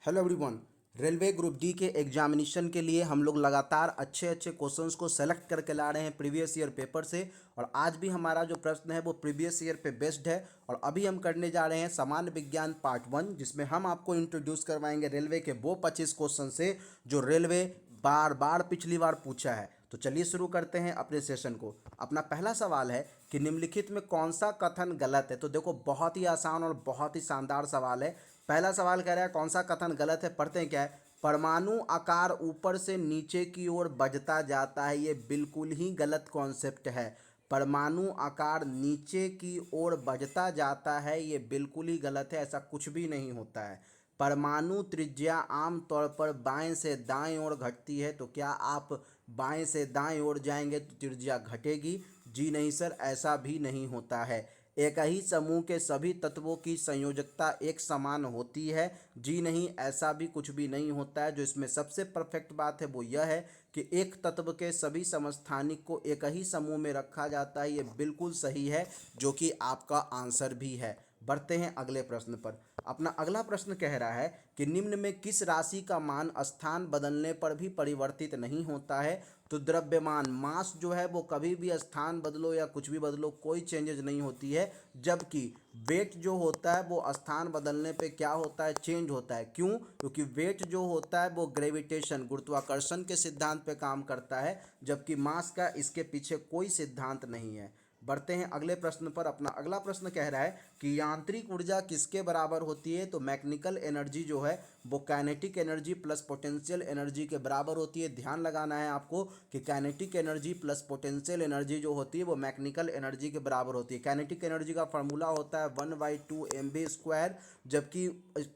Hello everyone. Railway group D के examination के लिए हम लोग लगातार अच्छे अच्छे क्वेश्चंस को सेलेक्ट करके ला रहे हैं प्रीवियस ईयर पेपर से। और आज भी हमारा जो प्रश्न है वो प्रीवियस ईयर पे बेस्ड है। और अभी हम करने जा रहे हैं सामान्य विज्ञान पार्ट 1, जिसमें हम आपको इंट्रोड्यूस करवाएंगे रेलवे के वो 25 क्वेश्चन से जो रेलवे बार बार पिछली बार पूछा है। तो चलिए शुरू करते हैं अपने सेशन को। अपना पहला सवाल है कि निम्नलिखित में कौन सा कथन गलत है। तो देखो, बहुत ही आसान और बहुत ही शानदार सवाल है। पहला सवाल कह रहा है कौन सा कथन गलत है। पढ़ते हैं क्या है। परमाणु आकार ऊपर से नीचे की ओर बढ़ता जाता है। ये बिल्कुल ही गलत कॉन्सेप्ट है। परमाणु आकार नीचे की ओर बढ़ता जाता है, ये बिल्कुल ही गलत है। ऐसा कुछ भी नहीं होता है। परमाणु त्रिज्या आमतौर पर बाएं से दाएं ओर घटती है। तो क्या आप बाएं से दाएं ओर जाएंगे तो त्रिज्या घटेगी? जी नहीं सर, ऐसा भी नहीं होता है। एक ही समूह के सभी तत्वों की संयोजकता एक समान होती है। जी नहीं, ऐसा भी कुछ भी नहीं होता है। जो इसमें सबसे परफेक्ट बात है वो यह है कि एक तत्व के सभी समस्थानिक को एक ही समूह में रखा जाता है। ये बिल्कुल सही है, जो कि आपका आंसर भी है। बढ़ते हैं अगले प्रश्न पर। अपना अगला प्रश्न कह रहा है कि निम्न में किस राशि का मान स्थान बदलने पर भी परिवर्तित नहीं होता है। तो द्रव्यमान मास जो है वो कभी भी स्थान बदलो या कुछ भी बदलो कोई चेंजेस नहीं होती है। जबकि वेट जो होता है वो स्थान बदलने पे क्या होता है, चेंज होता है। क्यों? क्योंकि वेट जो होता है वो ग्रेविटेशन गुरुत्वाकर्षण के सिद्धांत पे काम करता है, जबकि मास का इसके पीछे कोई सिद्धांत नहीं है। बढ़ते हैं अगले प्रश्न पर। अपना अगला प्रश्न कह रहा है कि यांत्रिक ऊर्जा किसके बराबर होती है। तो मैकेनिकल एनर्जी जो है वो kinetic energy plus potential energy के बराबर होती है। ध्यान लगाना है आपको कि kinetic energy plus potential energy जो होती है वो मैकेनिकल एनर्जी के बराबर होती है। काइनेटिक एनर्जी का फार्मूला होता है 1/2 mv², जबकि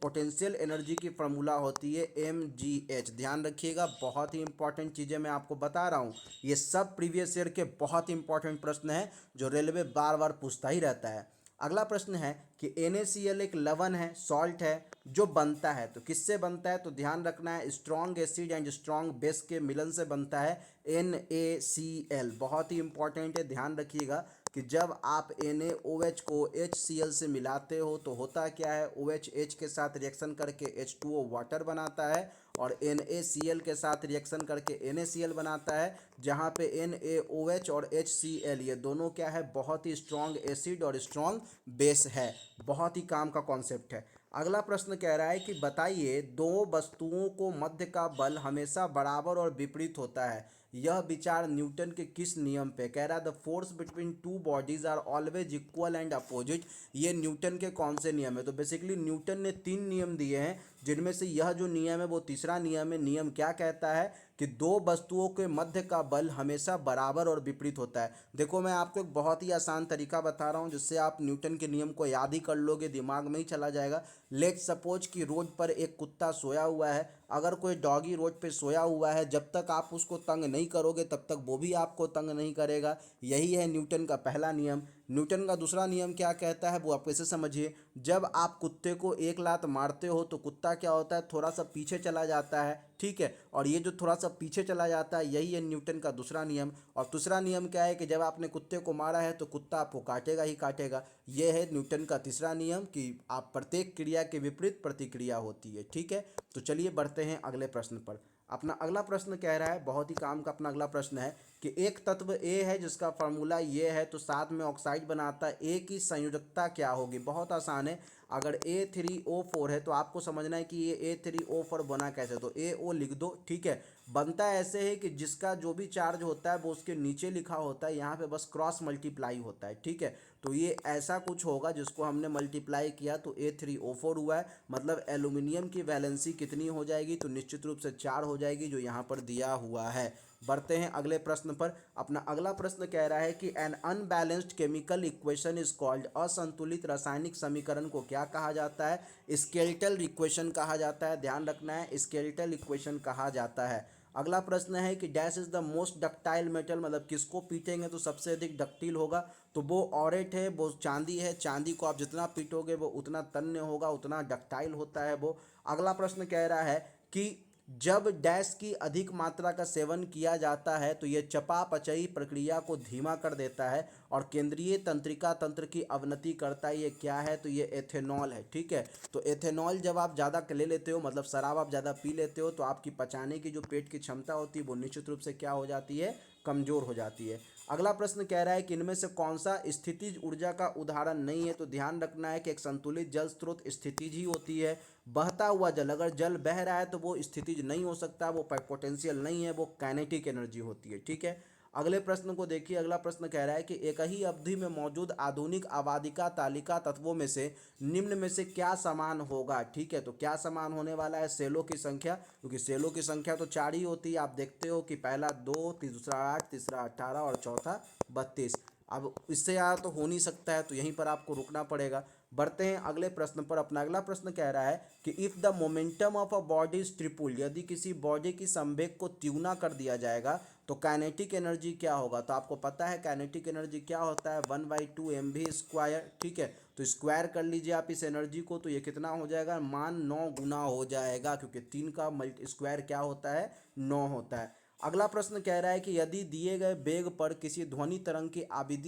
पोटेंशियल एनर्जी की फार्मूला होती है mgh। ध्यान रखिएगा, बहुत ही इंपॉर्टेंट चीज़ें मैं आपको बता रहा हूँ। ये सब प्रीवियस ईयर के बहुत इंपॉर्टेंट प्रश्न है जो रेलवे बार बार पूछता ही रहता है। अगला प्रश्न है कि NaCl एक लवण है, सॉल्ट है, जो बनता है तो किससे बनता है। तो ध्यान रखना है, strong acid and strong base के मिलन से बनता है NaCl। बहुत ही इंपॉर्टेंट है, ध्यान रखिएगा कि जब आप NaOH को HCl से मिलाते हो तो होता क्या है, OH H के साथ रिएक्शन करके H2O वाटर बनाता है और NaCl के साथ रिएक्शन करके NaCl बनाता है। जहाँ पे NaOH और HCl ये दोनों क्या है, बहुत ही स्ट्रॉन्ग एसिड और स्ट्रॉन्ग बेस है। बहुत ही काम का कॉन्सेप्ट है। अगला प्रश्न कह रहा है कि बताइए दो वस्तुओं को मध्य का बल हमेशा बराबर और विपरीत होता है। यह विचार न्यूटन के किस नियम पे। कह रहा है the force between two bodies are always equal and opposite. ये न्यूटन के कौन से नियम है। तो बेसिकली न्यूटन ने 3 नियम दिए हैं, जिनमें से यह जो नियम है वो तीसरा नियम है। नियम क्या कहता है कि दो वस्तुओं के मध्य का बल हमेशा बराबर और विपरीत होता है। देखो, मैं आपको एक बहुत ही आसान तरीका बता रहा हूँ जिससे आप न्यूटन के नियम को याद ही कर लोगे, दिमाग में ही चला जाएगा। लेट सपोज कि रोड पर एक कुत्ता सोया हुआ है। अगर कोई डॉगी रोड पे सोया हुआ है, जब तक आप उसको तंग नहीं करोगे तब तक वो भी आपको तंग नहीं करेगा। यही है न्यूटन का पहला नियम। न्यूटन का दूसरा नियम क्या कहता है वो आप कैसे समझिए। जब आप कुत्ते को एक लात मारते हो तो कुत्ता क्या होता है, थोड़ा सा पीछे चला जाता है, ठीक है। और ये जो थोड़ा सा पीछे चला जाता है यही है न्यूटन का दूसरा नियम। और दूसरा नियम क्या है कि जब आपने कुत्ते को मारा है तो कुत्ता आपको काटेगा ही काटेगा। ये है न्यूटन का तीसरा नियम कि आप प्रत्येक क्रिया के विपरीत प्रतिक्रिया होती है, ठीक है। तो चलिए बढ़ते हैं अगले प्रश्न पर। अपना अगला प्रश्न कह रहा है, बहुत ही काम का अपना अगला प्रश्न है कि एक तत्व ए है जिसका फार्मूला ये है तो साथ में ऑक्साइड बनाता है। ए की संयोजकता क्या होगी। बहुत आसान है, अगर A3O4 है तो आपको समझना है कि ये A3O4 बना कैसे। तो AO लिख दो, ठीक है। बनता ऐसे है कि जिसका जो भी चार्ज होता है वो उसके नीचे लिखा होता है, यहाँ पे बस क्रॉस मल्टीप्लाई होता है, ठीक है। तो ये ऐसा कुछ होगा जिसको हमने मल्टीप्लाई किया तो A3O4 हुआ है। मतलब एल्यूमिनियम की वैलेंसी कितनी हो जाएगी, तो निश्चित रूप से 4 हो जाएगी, जो यहाँ पर दिया हुआ है। बढ़ते हैं अगले प्रश्न पर। अपना अगला प्रश्न कह रहा है कि N unbalanced chemical equation is called. असंतुलित रासायनिक समीकरण को क्या कहा जाता है। स्केलेटल इक्वेशन कहा जाता है। ध्यान रखना है, स्केलेटल इक्वेशन कहा जाता है। अगला प्रश्न है कि dash is the most ductile metal. मतलब किसको पीटेंगे तो सबसे अधिक डक्टिल होगा। तो वो ऑरेट है, वो चांदी है। चांदी को आप जितना पीटोगे वो उतना तन्य होगा, उतना डक्टाइल होता है वो। अगला प्रश्न कह रहा है कि जब डैश की अधिक मात्रा का सेवन किया जाता है तो ये चयापचयी प्रक्रिया को धीमा कर देता है और केंद्रीय तंत्रिका तंत्र की अवनति करता है। ये क्या है? तो ये एथेनॉल है। ठीक है, तो एथेनॉल जब आप ज़्यादा ले लेते हो, मतलब शराब आप ज़्यादा पी लेते हो, तो आपकी पचाने की जो पेट की क्षमता होती है वो निश्चित रूप से क्या हो जाती है? कमज़ोर हो जाती है। अगला प्रश्न कह रहा है कि इनमें से कौन सा स्थितिज ऊर्जा का उदाहरण नहीं है? तो ध्यान रखना है कि एक संतुलित जल स्रोत स्थितिज ही होती है। बहता हुआ जल, अगर जल बह रहा है तो वो स्थितिज नहीं हो सकता, वो पोटेंशियल नहीं है, वो काइनेटिक एनर्जी होती है। ठीक है, अगले प्रश्न को देखिए। अगला प्रश्न कह रहा है कि एक ही अवधि में मौजूद आधुनिक आबादिका तालिका तत्वों में से निम्न में से क्या समान होगा? ठीक है, तो क्या समान होने वाला है? सेलों की संख्या, क्योंकि सेलों की संख्या तो 4 ही होती है। आप देखते हो कि पहला 2, दूसरा 8, तीसरा 18 और चौथा 32। अब इससे ज़्यादा तो हो नहीं सकता है, तो यहीं पर आपको रुकना पड़ेगा। बढ़ते हैं अगले प्रश्न पर। अपना अगला प्रश्न कह रहा है कि if the momentum of a body is triple, यदि किसी बॉडी की संवेग को तिगुना कर दिया जाएगा तो काइनेटिक एनर्जी क्या होगा? तो आपको पता है काइनेटिक एनर्जी क्या होता है? 1/2 mv²। ठीक है, तो स्क्वायर कर लीजिए आप इस एनर्जी को, तो ये कितना हो जाएगा? मान 9 गुना हो जाएगा, क्योंकि 3 का मल्टी स्क्वायर क्या होता है? 9 होता है। अगला प्रश्न कह रहा है कि यदि दिए गए वेग पर किसी ध्वनि तरंग की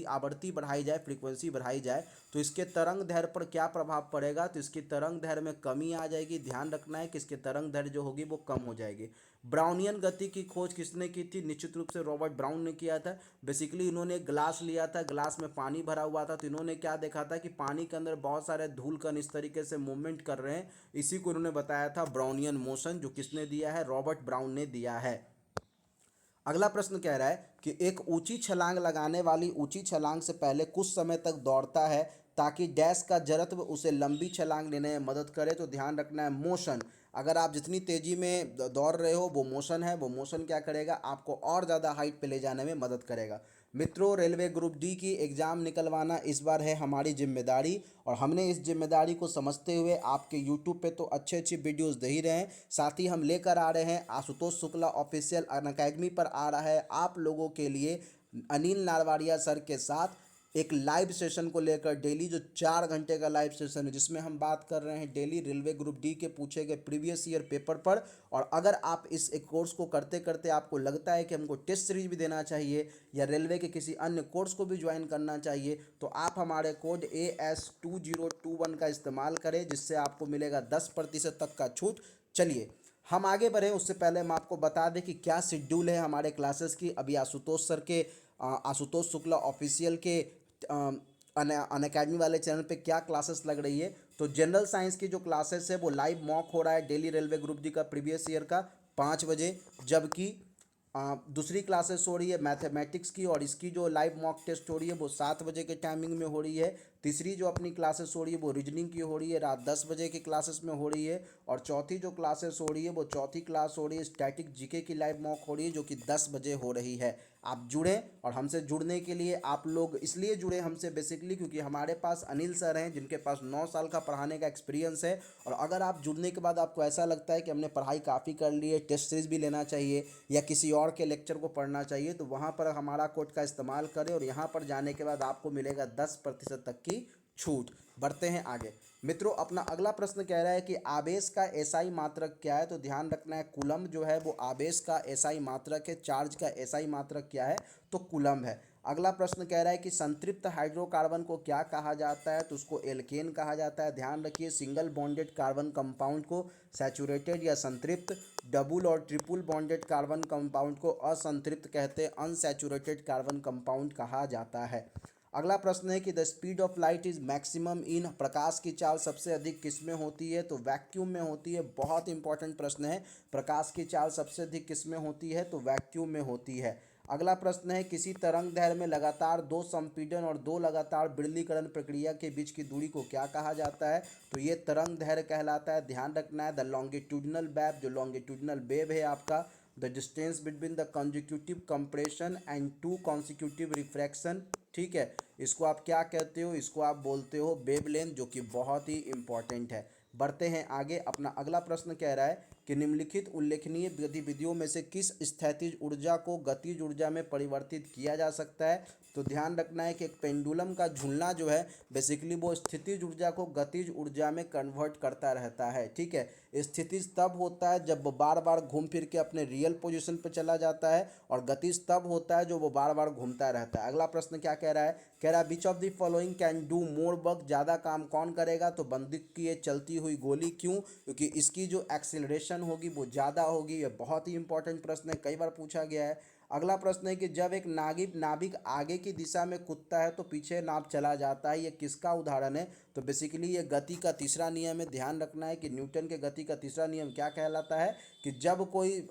आवृत्ति बढ़ाई जाए, फ्रीक्वेंसी बढ़ाई जाए, तो इसके तरंग दैर्ध्य पर क्या प्रभाव पड़ेगा? तो इसकी तरंग दैर्ध्य में कमी आ जाएगी। ध्यान रखना है कि इसकी तरंग दैर्ध्य जो होगी वो कम हो जाएगी। ब्राउनियन गति की खोज किसने की थी? निश्चित रूप से रॉबर्ट ब्राउन ने किया था। बेसिकली इन्होंने एक ग्लास लिया था, ग्लास में पानी भरा हुआ था, तो इन्होंने क्या देखा था कि पानी के अंदर बहुत सारे धूल कण इस तरीके से मूवमेंट कर रहे हैं, इसी को इन्होंने बताया था ब्राउनियन मोशन, जो किसने दिया है? रॉबर्ट ब्राउन ने दिया है। अगला प्रश्न कह रहा है कि एक ऊंची छलांग लगाने वाली ऊंची छलांग से पहले कुछ समय तक दौड़ता है ताकि डैश का जड़त्व उसे लंबी छलांग लेने में मदद करे। तो ध्यान रखना है मोशन, अगर आप जितनी तेजी में दौड़ रहे हो वो मोशन है, वो मोशन क्या करेगा? आपको और ज़्यादा हाइट पे ले जाने में मदद करेगा। मित्रों, रेलवे ग्रुप डी की एग्ज़ाम निकलवाना इस बार है हमारी जिम्मेदारी, और हमने इस जिम्मेदारी को समझते हुए आपके यूट्यूब पे तो अच्छी अच्छी वीडियोस दे ही रहे हैं, साथ ही हम लेकर आ रहे हैं आशुतोष शुक्ला ऑफिशियल अनअकैडमी पर आ रहा है आप लोगों के लिए अनिल नारवाड़िया सर के साथ एक लाइव सेशन को लेकर, डेली जो 4 घंटे का लाइव सेशन है, जिसमें हम बात कर रहे हैं डेली रेलवे ग्रुप डी के पूछे गए प्रीवियस ईयर पेपर पर। और अगर आप इस एक कोर्स को करते करते आपको लगता है कि हमको टेस्ट सीरीज भी देना चाहिए या रेलवे के किसी अन्य कोर्स को भी ज्वाइन करना चाहिए, तो आप हमारे कोड AS2021 का इस्तेमाल करें, जिससे आपको मिलेगा 10% तक का छूट। चलिए हम आगे बढ़ें, उससे पहले हम आपको बता दें कि क्या शेड्यूल है हमारे क्लासेस की। अभी आशुतोष सर के आशुतोष शुक्ला ऑफिशियल के अनअकैडमी वाले चैनल पे क्या क्लासेस लग रही है। तो जनरल साइंस की जो क्लासेस है वो लाइव मॉक हो रहा है डेली रेलवे ग्रुप डी का प्रीवियस ईयर का 5 बजे, जबकि दूसरी क्लासेस हो रही है मैथमेटिक्स की, और इसकी जो लाइव मॉक टेस्ट हो रही है वो 7 बजे के टाइमिंग में हो रही है। तीसरी जो अपनी क्लासेस हो रही है वो रीजनिंग की हो रही है, रात 10 बजे की क्लासेस में हो रही है। और चौथी जो क्लासेस हो रही है वो चौथी क्लास हो रही है स्टैटिक जीके की लाइव मॉक हो रही है, जो कि 10 बजे हो रही है। आप जुड़ें, और हमसे जुड़ने के लिए आप लोग इसलिए जुड़े हमसे बेसिकली क्योंकि हमारे पास अनिल सर हैं जिनके पास 9 साल का पढ़ाने का एक्सपीरियंस है। और अगर आप जुड़ने के बाद आपको ऐसा लगता है कि हमने पढ़ाई काफ़ी कर ली है, टेस्ट सीरीज भी लेना चाहिए या किसी और के लेक्चर को पढ़ना चाहिए, तो वहाँ पर हमारा कोड का इस्तेमाल करें, और यहाँ पर जाने के बाद आपको मिलेगा 10% तक की छूट। बढ़ते हैं आगे। मित्रों, अपना अगला प्रश्न कह रहा है कि आवेश का एसआई मात्रक क्या है? तो ध्यान रखना है कूलम जो है वो आवेश का एसआई मात्रक है, चार्ज का एसआई मात्रक क्या है? तो कूलम है। अगला प्रश्न कह रहा है कि संतृप्त हाइड्रोकार्बन को क्या कहा जाता है? तो उसको एल्केन कहा जाता है। ध्यान रखिए सिंगल बॉन्डेड कार्बन कंपाउंड को सैचुरेटेड या संतृप्त, डबल और ट्रिपल बॉन्डेड कार्बन कंपाउंड को असंतृप्त कहते हैं, अनसैचुरेटेड कार्बन कंपाउंड कहा जाता है। अगला प्रश्न है कि the speed of light is maximum in, प्रकाश की चाल सबसे अधिक किस में होती है? तो वैक्यूम में होती है। बहुत इंपॉर्टेंट प्रश्न है, प्रकाश की चाल सबसे अधिक किस में होती है? तो वैक्यूम में होती है। अगला प्रश्न है किसी तरंग दैर्ध्य में लगातार 2 संपीड़न और 2 लगातार विरलीकरण प्रक्रिया के बीच की दूरी को क्या कहा जाता है? तो ये तरंग दैर्ध्य कहलाता है। ध्यान रखना है द लॉन्गिट्यूडनल वेव, जो लॉन्गिट्यूडनल वेव है आपका, the distance between the consecutive compression and 2 consecutive refraction. ठीक है, इसको आप क्या कहते हो? इसको आप बोलते हो वेवलेंथ, जो कि बहुत ही इंपॉर्टेंट है। बढ़ते हैं आगे। अपना अगला प्रश्न कह रहा है कि निम्नलिखित उल्लेखनीय गतिविधियों में से किस स्थितिज ऊर्जा को गतिज ऊर्जा में परिवर्तित किया जा सकता है। तो ध्यान रखना है कि एक पेंडुलम का झूलना जो है बेसिकली वो स्थितिज ऊर्जा को गतिज ऊर्जा में कन्वर्ट करता रहता है। ठीक है, स्थितिज तब होता है जब वो बार बार घूम फिर के अपने रियल पोजीशन पर चला जाता है, और गतिज तब होता है जो वो बार बार घूमता रहता है। अगला प्रश्न क्या कह रहा है, कह रहा है which of the following can do more work, ज़्यादा काम कौन करेगा। तो बंदूक की ये चलती हुई गोली, क्यों, क्योंकि इसकी जो एक्सीलरेशन होगी वो ज़्यादा होगी। ये बहुत ही इंपॉर्टेंट प्रश्न है, कई बार पूछा गया है। अगला प्रश्न है कि जब एक नाविक आगे की दिशा में कूदता है तो पीछे नाव चला जाता है, ये किसका उदाहरण है। तो बेसिकली ये गति का तीसरा नियम है। ध्यान रखना है कि न्यूटन के गति का तीसरा नियम क्या कहलाता है कि जब कोई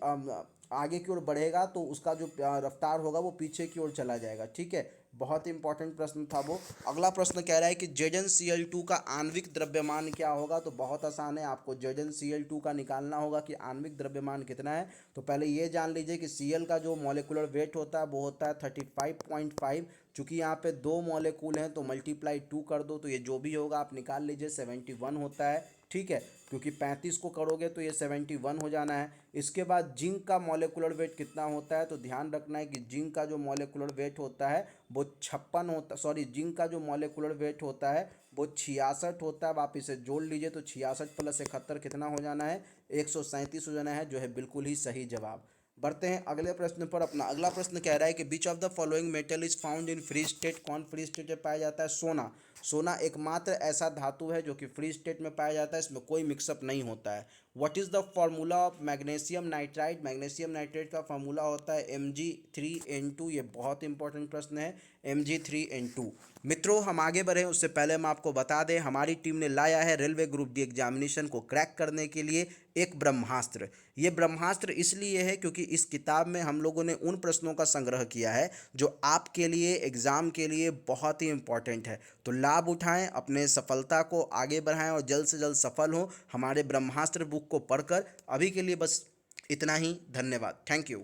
आगे की ओर बढ़ेगा तो उसका जो रफ्तार होगा वो पीछे की ओर चला जाएगा। ठीक है, बहुत ही इंपॉर्टेंट प्रश्न था वो। अगला प्रश्न कह रहा है कि ZnCl2 का आणविक द्रव्यमान क्या होगा। तो बहुत आसान है, आपको ZnCl2 का निकालना होगा कि आणविक द्रव्यमान कितना है। तो पहले ये जान लीजिए कि Cl का जो मॉलिक्यूलर वेट होता है वो होता है 35.5। चूंकि यहाँ पे 2 मॉलिक्यूल हैं तो मल्टीप्लाई 2 कर दो, तो ये जो भी होगा आप निकाल लीजिए 71 होता है। ठीक है, क्योंकि 35 को करोगे तो ये 71 हो जाना है। इसके बाद जिंक का मॉलिक्यूलर वेट कितना होता है। तो ध्यान रखना है कि जिंक का जो मॉलिक्यूलर वेट होता है वो 56 होता, सॉरी जिंक का जो मॉलिक्यूलर वेट होता है वो 66 होता है। अब आप इसे जोड़ लीजिए तो 66 + 71 कितना हो जाना है, 137 हो जाना है, जो है बिल्कुल ही सही जवाब। बढ़ते हैं अगले प्रश्न पर। अपना अगला प्रश्न कह रहा है कि which of the following metal is found in free state, कौन फ्री स्टेट में पाया जाता है। सोना। सोना एकमात्र ऐसा धातु है जो कि फ्री स्टेट में पाया जाता है, इसमें कोई मिक्सअप नहीं होता है। What is the formula of magnesium nitride. Magnesium nitride का फार्मूला होता है Mg3n2। ये बहुत इंपॉर्टेंट प्रश्न है, Mg3n2। मित्रों हम आगे बढ़ें उससे पहले हम आपको बता दें हमारी टीम ने लाया है रेलवे ग्रुप डी एग्जामिनेशन को क्रैक करने के लिए एक ब्रह्मास्त्र। ये ब्रह्मास्त्र इसलिए है क्योंकि इस किताब में हम लोगों ने उन प्रश्नों का संग्रह किया है जो आपके लिए एग्ज़ाम के लिए बहुत ही इंपॉर्टेंट है। तो लाभ उठाएं, अपने सफलता को आगे बढ़ाएं और जल्द से जल्द सफल हों हमारे ब्रह्मास्त्र बुक को पढ़कर। अभी के लिए बस इतना ही, धन्यवाद, थैंक यू।